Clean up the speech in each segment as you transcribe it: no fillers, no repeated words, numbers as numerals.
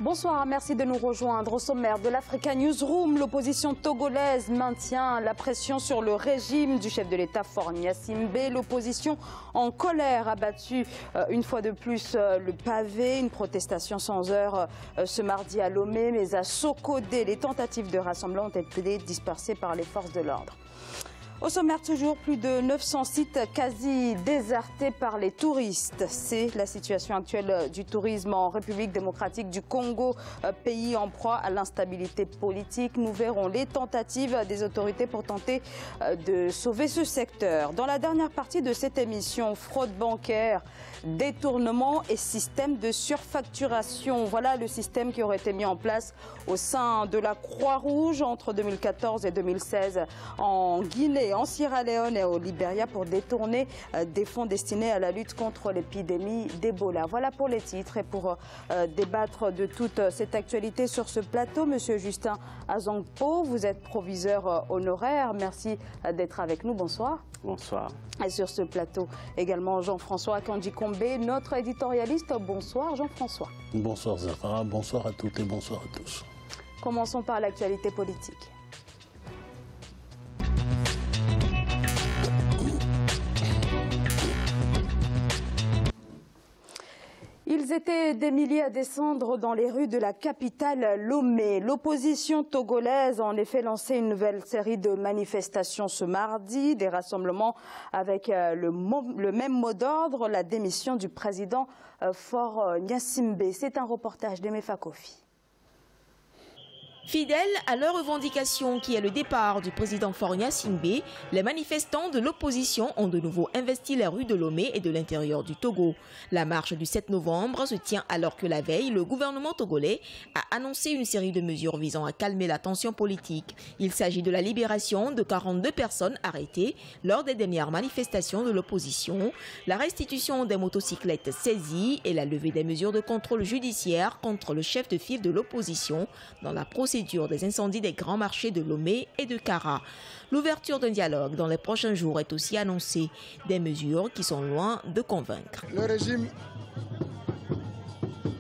Bonsoir, merci de nous rejoindre. Au sommaire de l'Africa Newsroom, l'opposition togolaise maintient la pression sur le régime du chef de l'État Faure Gnassingbé. L'opposition en colère a battu une fois de plus le pavé. Une protestation sans heure ce mardi à Lomé, mais à Sokodé, les tentatives de rassemblement ont été dispersées par les forces de l'ordre. Au sommaire toujours, plus de 900 sites quasi désertés par les touristes. C'est la situation actuelle du tourisme en République démocratique du Congo, pays en proie à l'instabilité politique. Nous verrons les tentatives des autorités pour tenter de sauver ce secteur. Dans la dernière partie de cette émission, fraude bancaire, détournement et système de surfacturation. Voilà le système qui aurait été mis en place au sein de la Croix-Rouge entre 2014 et 2016 en Guinée, en Sierra Leone et au Libéria pour détourner des fonds destinés à la lutte contre l'épidémie d'Ebola. Voilà pour les titres et pour débattre de toute cette actualité sur ce plateau. Monsieur Justin Azangpo, vous êtes proviseur honoraire. Merci d'être avec nous. Bonsoir. Bonsoir. Et sur ce plateau également Jean-François Kandikombe, notre éditorialiste. Bonsoir Jean-François. Bonsoir Zahra, bonsoir à toutes et bonsoir à tous. Commençons par l'actualité politique. Ils étaient des milliers à descendre dans les rues de la capitale Lomé. L'opposition togolaise a en effet lancé une nouvelle série de manifestations ce mardi, des rassemblements avec le même mot d'ordre, la démission du président Faure Gnassingbé. C'est un reportage d'Emefa Kofi. Fidèles à leur revendication qui est le départ du président Faure Gnassingbé, les manifestants de l'opposition ont de nouveau investi les rues de Lomé et de l'intérieur du Togo. La marche du 7 novembre se tient alors que la veille, le gouvernement togolais a annoncé une série de mesures visant à calmer la tension politique. Il s'agit de la libération de 42 personnes arrêtées lors des dernières manifestations de l'opposition, la restitution des motocyclettes saisies et la levée des mesures de contrôle judiciaire contre le chef de file de l'opposition dans la procédure des incendies des grands marchés de Lomé et de Kara. L'ouverture d'un dialogue dans les prochains jours est aussi annoncée, des mesures qui sont loin de convaincre. Le régime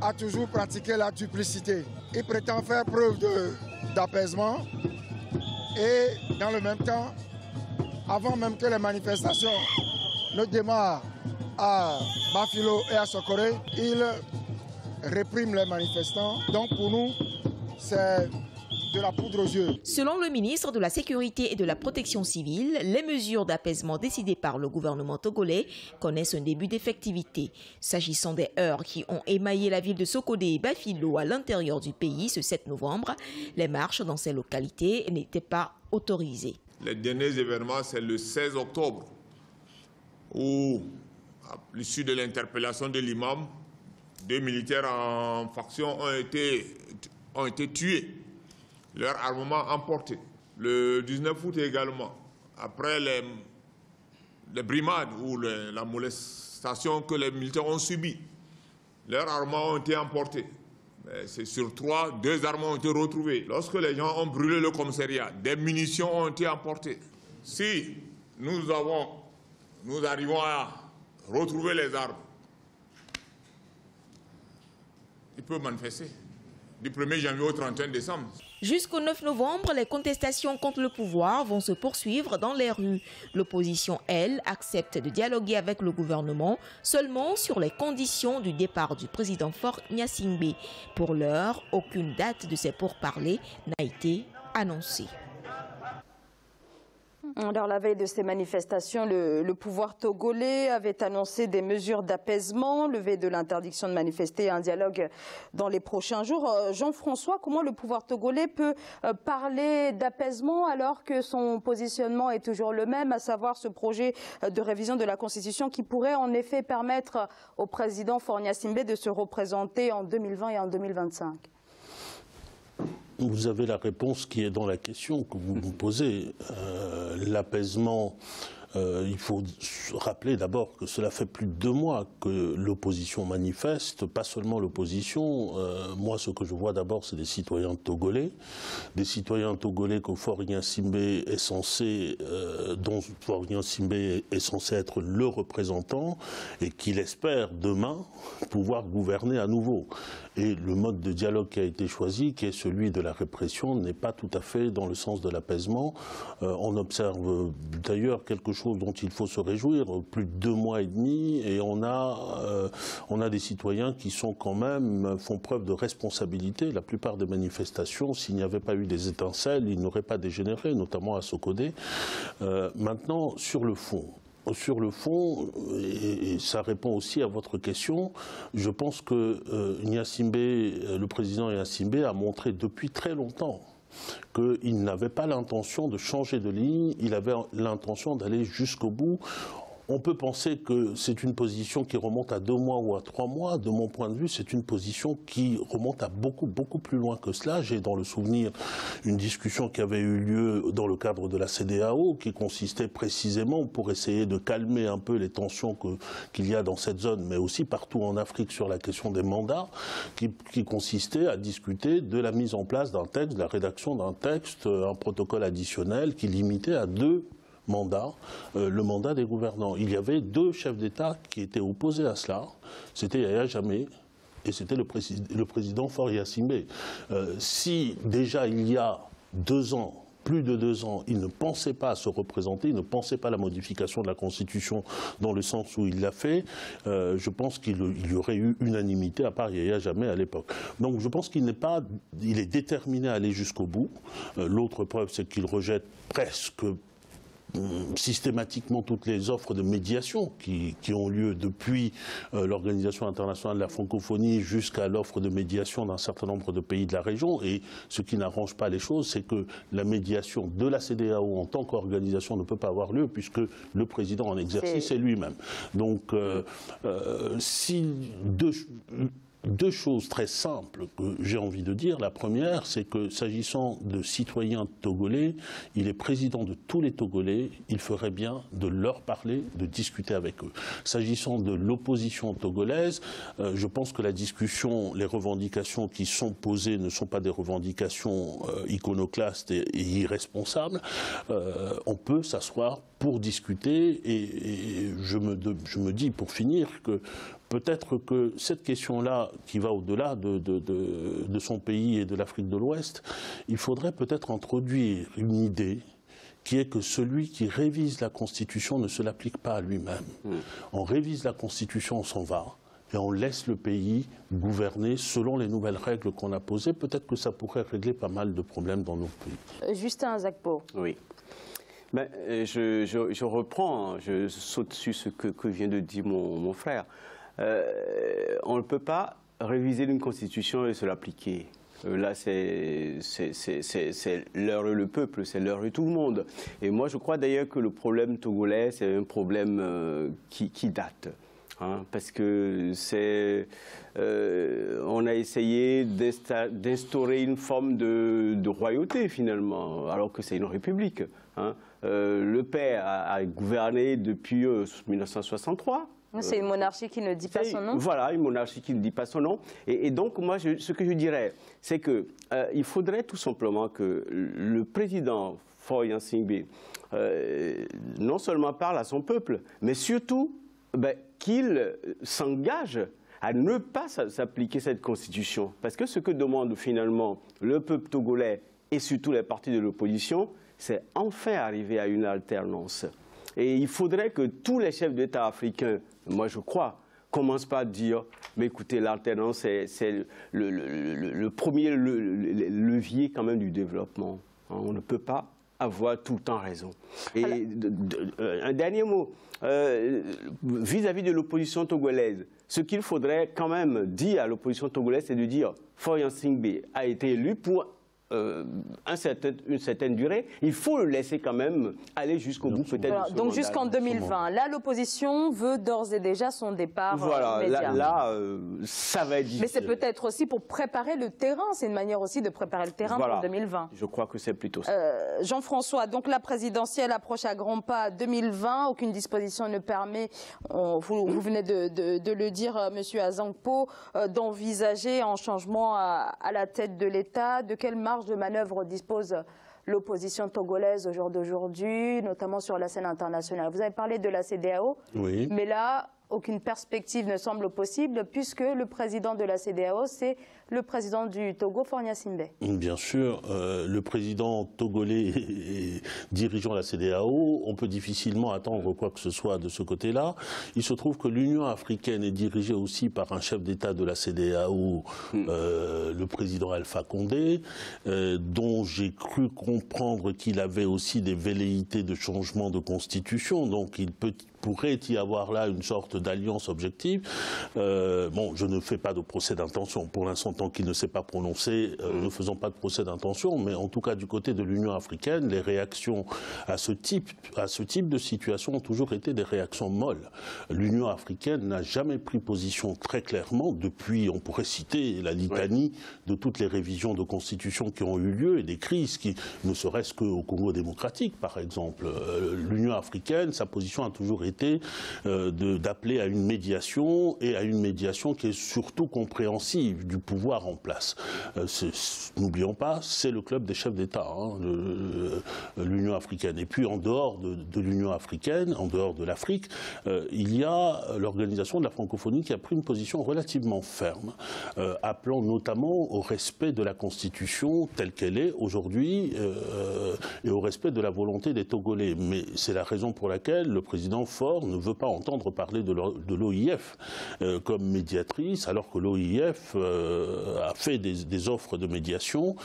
a toujours pratiqué la duplicité. Il prétend faire preuve d'apaisement et dans le même temps, avant même que les manifestations ne démarrent à Bafilo et à Sokoré, il réprime les manifestants. Donc pour nous, c'est de la poudre aux yeux. Selon le ministre de la Sécurité et de la Protection civile, les mesures d'apaisement décidées par le gouvernement togolais connaissent un début d'effectivité. S'agissant des heurts qui ont émaillé la ville de Sokodé et Bafilo à l'intérieur du pays ce 7 novembre, les marches dans ces localités n'étaient pas autorisées. Les derniers événements, c'est le 16 octobre, où, à l'issue de l'interpellation de l'imam, 2 militaires en faction ont été tués, leur armement emporté. Le 19 août également, après les brimades ou la molestation que les militaires ont subies, leurs armements ont été emportés. C'est sur 3, 2 armes ont été retrouvées. Lorsque les gens ont brûlé le commissariat, des munitions ont été emportées. Si nous arrivons à retrouver les armes, ils peuvent manifester du 1er janvier au 31 décembre. Jusqu'au 9 novembre, les contestations contre le pouvoir vont se poursuivre dans les rues. L'opposition, elle, accepte de dialoguer avec le gouvernement seulement sur les conditions du départ du président Faure Gnassingbé. Pour l'heure, aucune date de ces pourparlers n'a été annoncée. Alors, la veille de ces manifestations, le pouvoir togolais avait annoncé des mesures d'apaisement, levée de l'interdiction de manifester et un dialogue dans les prochains jours. Jean-François, comment le pouvoir togolais peut parler d'apaisement alors que son positionnement est toujours le même, à savoir ce projet de révision de la Constitution qui pourrait en effet permettre au président Faure Gnassingbé de se représenter en 2020 et en 2025 ? Vous avez la réponse qui est dans la question que vous vous posez. L'apaisement Il faut se rappeler d'abord que cela fait plus de 2 mois que l'opposition manifeste, pas seulement l'opposition. Moi, ce que je vois d'abord, c'est des citoyens togolais que Faure Gnassingbé est censé, dont Faure Gnassingbé est censé être le représentant et qu'il espère demain pouvoir gouverner à nouveau. Et le mode de dialogue qui a été choisi, qui est celui de la répression, n'est pas tout à fait dans le sens de l'apaisement. On observe d'ailleurs quelque chose dont il faut se réjouir, plus de 2 mois et demi, et on a des citoyens qui sont quand même, font preuve de responsabilité. La plupart des manifestations, s'il n'y avait pas eu des étincelles, ils n'auraient pas dégénéré, notamment à Sokodé. Maintenant, sur le fond, et ça répond aussi à votre question, je pense que le président Gnassingbé a montré depuis très longtemps qu'il n'avait pas l'intention de changer de ligne, il avait l'intention d'aller jusqu'au bout. On peut penser que c'est une position qui remonte à 2 mois ou à 3 mois. De mon point de vue, c'est une position qui remonte à beaucoup plus loin que cela. J'ai dans le souvenir une discussion qui avait eu lieu dans le cadre de la CEDEAO, qui consistait précisément, pour essayer de calmer un peu les tensions qu'il y a dans cette zone, mais aussi partout en Afrique sur la question des mandats, qui consistait à discuter de la mise en place d'un texte, de la rédaction d'un texte, un protocole additionnel qui limitait à 2 mandats, le mandat des gouvernants. Il y avait 2 chefs d'État qui étaient opposés à cela. C'était Yahya Jammeh et c'était le président Faure Gnassingbé. Si déjà il y a 2 ans, plus de 2 ans, il ne pensait pas à se représenter, il ne pensait pas à la modification de la Constitution dans le sens où il l'a fait, je pense qu'il y aurait eu unanimité à part Yahya Jammeh à l'époque. Donc je pense qu'il il est déterminé à aller jusqu'au bout. L'autre preuve, c'est qu'il rejette presque systématiquement toutes les offres de médiation qui ont lieu depuis l'Organisation internationale de la francophonie jusqu'à l'offre de médiation d'un certain nombre de pays de la région. Et ce qui n'arrange pas les choses, c'est que la médiation de la CEDEAO en tant qu'organisation ne peut pas avoir lieu puisque le président en exercice est lui-même. Donc si deux choses très simples que j'ai envie de dire. La première, c'est que s'agissant de citoyens togolais, il est président de tous les Togolais, il ferait bien de leur parler, de discuter avec eux. S'agissant de l'opposition togolaise, je pense que la discussion, les revendications qui sont posées ne sont pas des revendications iconoclastes et irresponsables. On peut s'asseoir pour discuter et je me dis pour finir que peut-être que cette question-là, qui va au-delà de son pays et de l'Afrique de l'Ouest, il faudrait peut-être introduire une idée qui est que celui qui révise la Constitution ne se l'applique pas à lui-même. On révise la Constitution, on s'en va, et on laisse le pays gouverner selon les nouvelles règles qu'on a posées. Peut-être que ça pourrait régler pas mal de problèmes dans nos pays. Justin Zakpo. Oui. Ben, je reprends, je saute sur ce que vient de dire mon frère. On ne peut pas réviser une constitution et se l'appliquer. Là, c'est l'heure le peuple, c'est l'heure de tout le monde. Et moi, je crois d'ailleurs que le problème togolais, c'est un problème qui date. Hein, parce que on a essayé d'instaurer une forme de royauté, finalement, alors que c'est une république. Hein. Le père a gouverné depuis 1963. C'est une monarchie qui ne dit pas son nom. Voilà, une monarchie qui ne dit pas son nom. Et donc, moi, ce que je dirais, c'est qu'il faudrait tout simplement que le président Faure Gnassingbé non seulement parle à son peuple, mais surtout qu'il s'engage à ne pas s'appliquer cette constitution. Parce que ce que demande finalement le peuple togolais et surtout les partis de l'opposition, c'est enfin arriver à une alternance. Et il faudrait que tous les chefs d'État africains, moi je crois, commencent par dire, mais écoutez, l'alternance, c'est le premier levier quand même du développement. On ne peut pas avoir tout le temps raison. Et un dernier mot, vis-à-vis de l'opposition togolaise, ce qu'il faudrait quand même dire à l'opposition togolaise, c'est de dire, Faure Gnassingbé a été élu pour une certaine durée, il faut le laisser quand même aller jusqu'au bout peut-être. Voilà, donc jusqu'en 2020. Là, l'opposition veut d'ores et déjà son départ immédiat. Là, ça va être difficile. Mais c'est peut-être aussi pour préparer le terrain. C'est une manière aussi de préparer le terrain pour 2020. Je crois que c'est plutôt ça. Jean-François, donc la présidentielle approche à grands pas 2020. Aucune disposition ne permet, vous venez de le dire, Monsieur Azankpo, d'envisager un changement à la tête de l'État. De quelle marge de manœuvre dispose l'opposition togolaise au jour d'aujourd'hui, notamment sur la scène internationale? Vous avez parlé de la CEDEAO, oui. Mais là, aucune perspective ne semble possible puisque le président de la CEDEAO, c'est le président du Togo, Faure Gnassingbé. Bien sûr, le président togolais dirigeant la CEDEAO, on peut difficilement attendre quoi que ce soit de ce côté-là. Il se trouve que l'Union africaine est dirigée aussi par un chef d'État de la CEDEAO, le président Alpha Condé, dont j'ai cru comprendre qu'il avait aussi des velléités de changement de constitution, donc il pourrait y avoir là une sorte d'alliance objective. Bon, je ne fais pas de procès d'intention. Pour l'instant, tant qu'il ne s'est pas prononcé, ne faisons pas de procès d'intention. Mais en tout cas, du côté de l'Union africaine, les réactions à ce type de situation ont toujours été des réactions molles. L'Union africaine n'a jamais pris position très clairement depuis, on pourrait citer la litanie de toutes les révisions de constitution qui ont eu lieu et des crises qui, ne serait-ce qu'au Congo démocratique, par exemple. L'Union africaine, sa position a toujours été d'appeler à une médiation et à une médiation qui est surtout compréhensive du pouvoir en place. N'oublions pas, c'est le club des chefs d'État, l'Union africaine. Et puis en dehors de l'Union africaine, en dehors de l'Afrique, il y a l'organisation de la francophonie qui a pris une position relativement ferme, appelant notamment au respect de la Constitution telle qu'elle est aujourd'hui et au respect de la volonté des Togolais. Mais c'est la raison pour laquelle le président Faure ne veut pas entendre parler de l'OIF comme médiatrice, alors que l'OIF a fait des offres de médiation,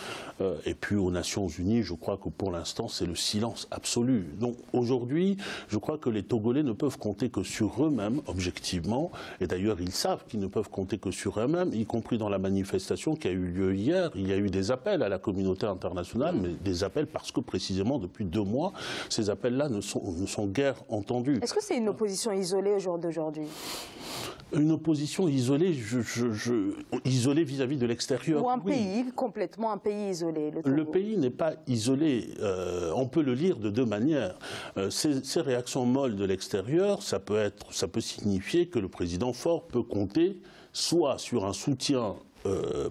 et puis aux Nations Unies, je crois que pour l'instant, c'est le silence absolu. Donc aujourd'hui, je crois que les Togolais ne peuvent compter que sur eux-mêmes, objectivement, et d'ailleurs ils savent qu'ils ne peuvent compter que sur eux-mêmes, y compris dans la manifestation qui a eu lieu hier. Il y a eu des appels à la communauté internationale, mais des appels parce que précisément depuis 2 mois, ces appels-là ne sont guère entendus. Est-ce que c'est une opposition isolée au jour d'aujourd'hui? Une opposition isolée, isolée vis-à-vis de l'extérieur. Ou un pays, complètement un pays isolé. Le pays n'est pas isolé. On peut le lire de 2 manières. Ces réactions molles de l'extérieur, ça peut signifier que le président Faure peut compter soit sur un soutien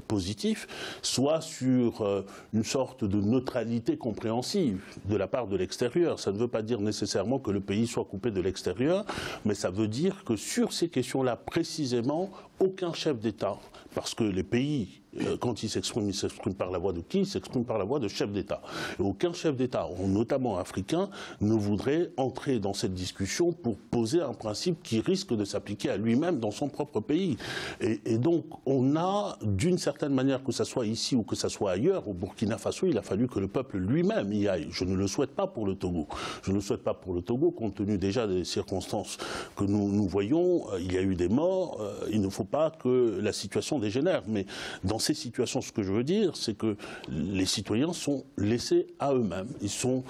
positif, soit sur une sorte de neutralité compréhensive de la part de l'extérieur. Ça ne veut pas dire nécessairement que le pays soit coupé de l'extérieur, mais ça veut dire que sur ces questions-là, précisément, aucun chef d'État, parce que les pays, quand ils s'expriment par la voix de qui? Ils s'expriment par la voix de chefs d'État. Et aucun chef d'État, notamment africain, ne voudrait entrer dans cette discussion pour poser un principe qui risque de s'appliquer à lui-même dans son propre pays. Et donc, on a, d'une certaine manière, que ce soit ici ou que ce soit ailleurs, au Burkina Faso, il a fallu que le peuple lui-même y aille. Je ne le souhaite pas pour le Togo. Je ne le souhaite pas pour le Togo, compte tenu déjà des circonstances que nous voyons. Il y a eu des morts. Il ne faut pas que la situation dégénère. Mais dans ces situations, ce que je veux dire, c'est que les citoyens sont laissés à eux-mêmes. Ils sont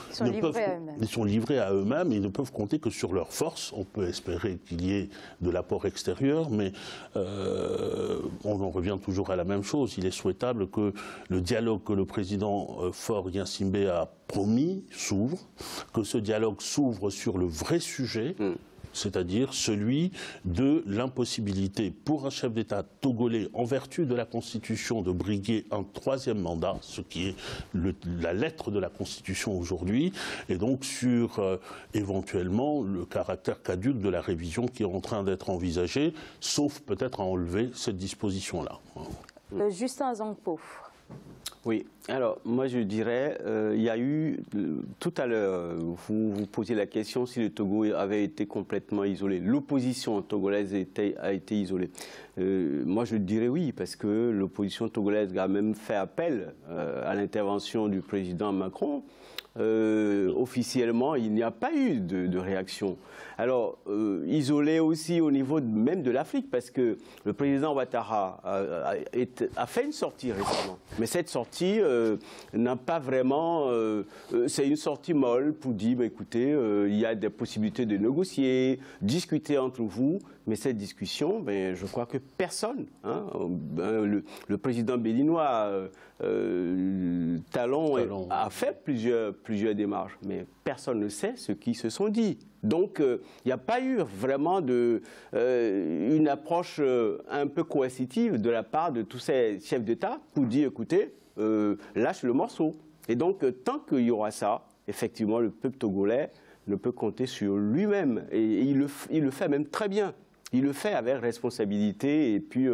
livrés à eux-mêmes et ils ne peuvent compter que sur leur force. On peut espérer qu'il y ait de l'apport extérieur, mais on en revient toujours à la même chose. Il est souhaitable que le dialogue que le président Faure Gnassingbé a promis s'ouvre, que ce dialogue s'ouvre sur le vrai sujet, c'est-à-dire celui de l'impossibilité pour un chef d'État togolais, en vertu de la Constitution, de briguer un 3e mandat, ce qui est la lettre de la Constitution aujourd'hui, et donc sur éventuellement le caractère caduc de la révision qui est en train d'être envisagée, sauf peut-être à enlever cette disposition-là. Justin Azankpo. Oui, alors moi je dirais, il y a eu, tout à l'heure, vous posiez la question si le Togo avait été complètement isolé. L'opposition togolaise a été isolée. Moi je dirais oui, parce que l'opposition togolaise a même fait appel à l'intervention du président Macron officiellement, il n'y a pas eu de réaction. Alors, isolé aussi au niveau même de l'Afrique, parce que le président Ouattara a fait une sortie récemment. Mais cette sortie n'a pas vraiment... c'est une sortie molle pour dire, bah, écoutez, il y a des possibilités de négocier, discuter entre vous. Mais cette discussion, ben, je crois que personne, hein, le président béninois Talon a fait plusieurs démarches, mais personne ne sait ce qu'ils se sont dit. Donc, il n'y a pas eu vraiment une approche un peu coercitive de la part de tous ces chefs d'État pour dire, écoutez, lâche le morceau. Et donc, tant qu'il y aura ça, effectivement, le peuple togolais ne peut compter sur lui-même. Et il le fait même très bien. Il le fait avec responsabilité et puis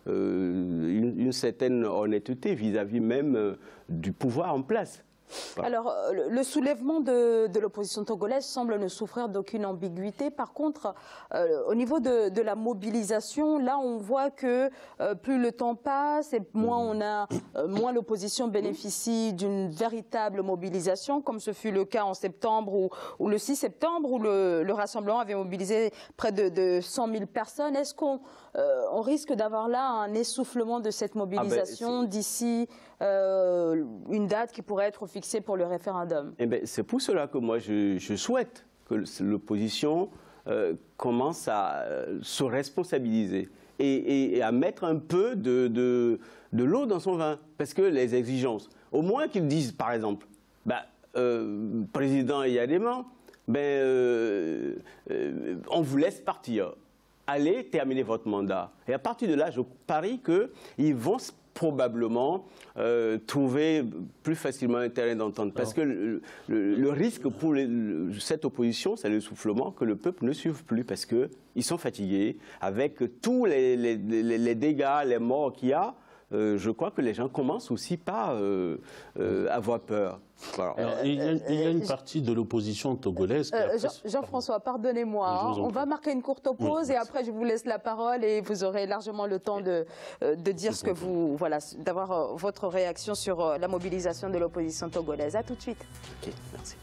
une certaine honnêteté vis-à-vis même du pouvoir en place. Voilà. Alors, le soulèvement de l'opposition togolaise semble ne souffrir d'aucune ambiguïté. Par contre, au niveau de la mobilisation, là, on voit que plus le temps passe et moins l'opposition bénéficie d'une véritable mobilisation, comme ce fut le cas en septembre ou le 6 septembre, où le Rassemblement avait mobilisé près de 100 000 personnes. Est-ce qu'on risque d'avoir là un essoufflement de cette mobilisation d'ici une date qui pourrait être fixée pour le référendum? Eh bien, c'est pour cela que moi je souhaite que l'opposition commence à se responsabiliser et à mettre un peu de l'eau dans son vin. Parce que les exigences, au moins qu'ils disent par exemple, président Yadema, on vous laisse partir. Allez terminer votre mandat. Et à partir de là, je parie qu'ils vont probablement trouver plus facilement un terrain d'entente. Parce que le risque pour cette opposition, c'est l'essoufflement, que le peuple ne suive plus, parce qu'ils sont fatigués. Avec tous les dégâts, les morts qu'il y a, je crois que les gens commencent aussi par avoir peur. Voilà. Alors, il y a une partie de l'opposition togolaise qui Jean-François, pardonnez-moi, on va marquer une courte pause et après je vous laisse la parole et vous aurez largement le temps de dire ce que vous... Voilà, d'avoir votre réaction sur la mobilisation de l'opposition togolaise. À tout de suite. Ok, merci.